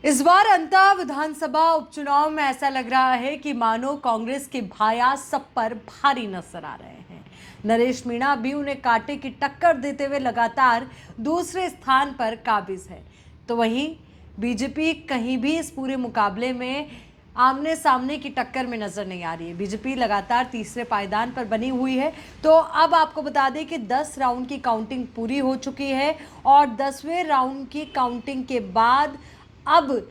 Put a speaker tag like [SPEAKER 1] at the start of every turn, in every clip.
[SPEAKER 1] इस बार अंता विधानसभा उपचुनाव में ऐसा लग रहा है कि मानो कांग्रेस के भाया सब पर भारी नजर आ रहे हैं। नरेश मीणा भी उन्हें कांटे की टक्कर देते हुए लगातार दूसरे स्थान पर काबिज है। तो वहीं बीजेपी कहीं भी इस पूरे मुकाबले में आमने सामने की टक्कर में नजर नहीं आ रही है। बीजेपी लगातार तीसरे पायदान पर बनी हुई है। तो अब आपको बता दें कि 10 राउंड की काउंटिंग पूरी हो चुकी है और 10वें राउंड की काउंटिंग के बाद अब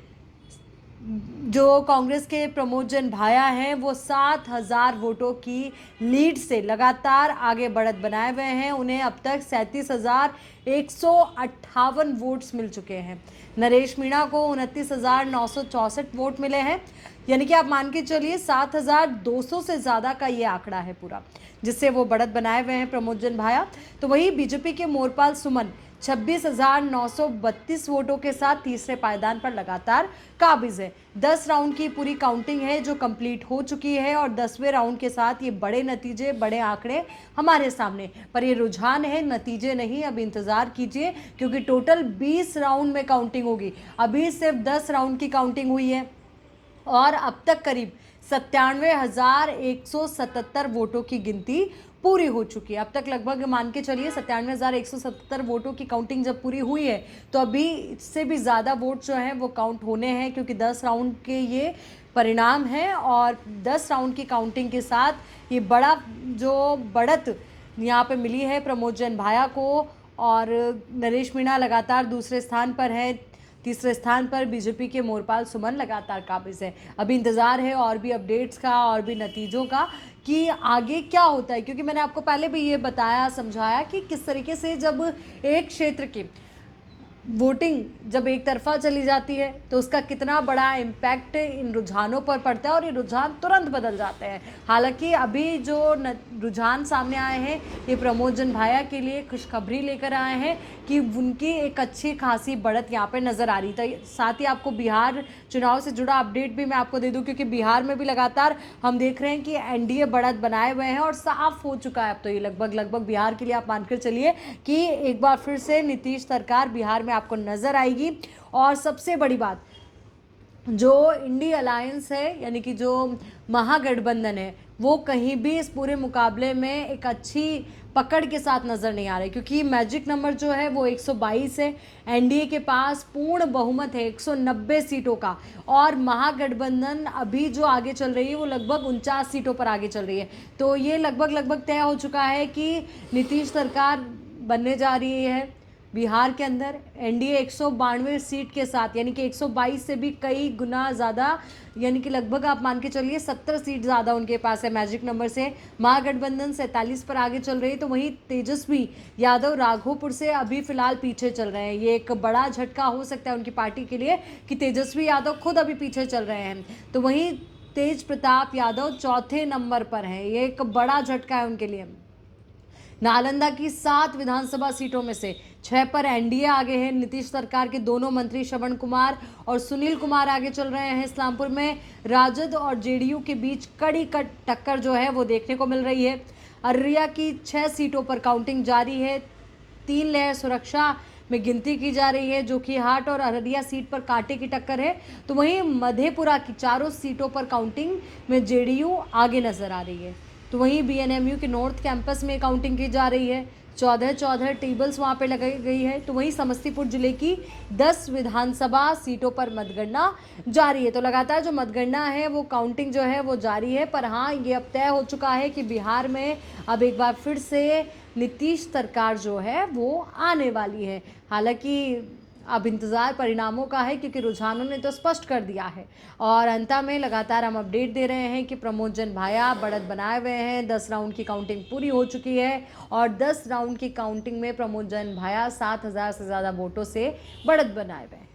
[SPEAKER 1] जो कांग्रेस के प्रमोद जन भाया हैं वो 7,000 वोटों की लीड से लगातार आगे बढ़त बनाए हुए हैं। उन्हें अब तक 37,158 वोट्स मिल चुके हैं। नरेश मीणा को 29,964 वोट मिले हैं, यानी कि आप मान के चलिए 7,200 से ज़्यादा का ये आंकड़ा है पूरा, जिससे वो बढ़त बनाए हुए हैं प्रमोद जन भाया। तो वही बीजेपी के मोरपाल सुमन 26,932 वोटों के साथ तीसरे पायदान पर लगातार काबिज है। 10 राउंड की पूरी काउंटिंग है जो कंप्लीट हो चुकी है और 10वें राउंड के साथ ये बड़े नतीजे, बड़े आंकड़े हमारे सामने। पर ये रुझान है, नतीजे नहीं। अब इंतजार कीजिए क्योंकि टोटल 20 राउंड में काउंटिंग होगी। अभी सिर्फ 10 राउंड की काउंटिंग हुई है और अब तक करीब 97,177 वोटों की गिनती पूरी हो चुकी है। अब तक लगभग मान के चलिए 97,177 वोटों की काउंटिंग जब पूरी हुई है तो अभी इससे भी ज़्यादा वोट जो हैं वो काउंट होने हैं, क्योंकि 10 राउंड के ये परिणाम हैं और 10 राउंड की काउंटिंग के साथ ये बड़ा जो बढ़त यहाँ पे मिली है प्रमोद जन भाया को। और नरेश मीणा लगातार दूसरे स्थान पर है। तीसरे स्थान पर बीजेपी के मोरपाल सुमन लगातार काबिज है। अभी इंतजार है और भी अपडेट्स का और भी नतीजों का कि आगे क्या होता है, क्योंकि मैंने आपको पहले भी ये बताया, समझाया कि किस तरीके से जब एक क्षेत्र की वोटिंग जब एक तरफा चली जाती है तो उसका कितना बड़ा इम्पैक्ट इन रुझानों पर पड़ता है और ये रुझान तुरंत बदल जाते हैं। हालांकि अभी जो रुझान सामने आए हैं ये प्रमोद जन भाया के लिए खुशखबरी लेकर आए हैं कि उनकी एक अच्छी खासी बढ़त यहाँ पे नज़र आ रही थी। साथ ही आपको बिहार चुनाव से जुड़ा अपडेट भी मैं आपको दे दूँ, क्योंकि बिहार में भी लगातार हम देख रहे हैं कि एनडीए बढ़त बनाए हुए हैं और साफ हो चुका है अब तो ये लगभग बिहार के लिए आप मानकर चलिए कि एक बार फिर से नीतीश सरकार बिहार में आपको नजर आएगी। और सबसे बड़ी बात, जो इंडी अलायंस है यानी कि जो महागठबंधन है वो कहीं भी इस पूरे मुकाबले में एक अच्छी पकड़ के साथ नज़र नहीं आ रही, क्योंकि मैजिक नंबर जो है वो 122 है। एनडीए के पास पूर्ण बहुमत है 190 सीटों का और महागठबंधन अभी जो आगे चल रही है वो लगभग 49 सीटों पर आगे चल रही है। तो ये लगभग तय हो चुका है कि नीतीश सरकार बनने जा रही है बिहार के अंदर। एनडीए 192 सीट के साथ, यानी कि 122 से भी कई गुना ज़्यादा, यानी कि लगभग आप मान के चलिए 70 सीट ज़्यादा उनके पास है मैजिक नंबर से। महागठबंधन 47 पर आगे चल रही है। तो वहीं तेजस्वी यादव राघोपुर से अभी फिलहाल पीछे चल रहे हैं। ये एक बड़ा झटका हो सकता है उनकी पार्टी के लिए कि तेजस्वी यादव खुद अभी पीछे चल रहे हैं। तो वहीं तेज प्रताप यादव चौथे नंबर पर हैं। ये एक बड़ा झटका है उनके लिए। नालंदा की 7 विधानसभा सीटों में से 6 पर एनडीए आगे है। नीतीश सरकार के दोनों मंत्री श्रवण कुमार और सुनील कुमार आगे चल रहे हैं। इस्लामपुर में राजद और जेडीयू के बीच कड़ी टक्कर जो है वो देखने को मिल रही है। अररिया की 6 सीटों पर काउंटिंग जारी है। 3 लेयर सुरक्षा में गिनती की जा रही है। जोकीहाट और अररिया सीट पर कांटे की टक्कर है। तो वहीं मधेपुरा की 4 सीटों पर काउंटिंग में जेडीयू आगे नजर आ रही है। तो वहीं बीएनएमयू के नॉर्थ कैंपस में काउंटिंग की जा रही है। 14 टेबल्स वहाँ पे लगाई गई है। तो वहीं समस्तीपुर जिले की 10 विधानसभा सीटों पर मतगणना जारी है। तो लगातार जो मतगणना है वो काउंटिंग जो है वो जारी है। पर हाँ, ये अब तय हो चुका है कि बिहार में अब एक बार फिर से नीतीश सरकार जो है वो आने वाली है। हालांकि अब इंतज़ार परिणामों का है, क्योंकि रुझानों ने तो स्पष्ट कर दिया है। और अंत में लगातार हम अपडेट दे रहे हैं कि प्रमोद जन भाया बढ़त बनाए हुए हैं। 10 राउंड की काउंटिंग पूरी हो चुकी है और 10 राउंड की काउंटिंग में प्रमोद जन भाया 7,000 से ज़्यादा वोटों से बढ़त बनाए हुए हैं।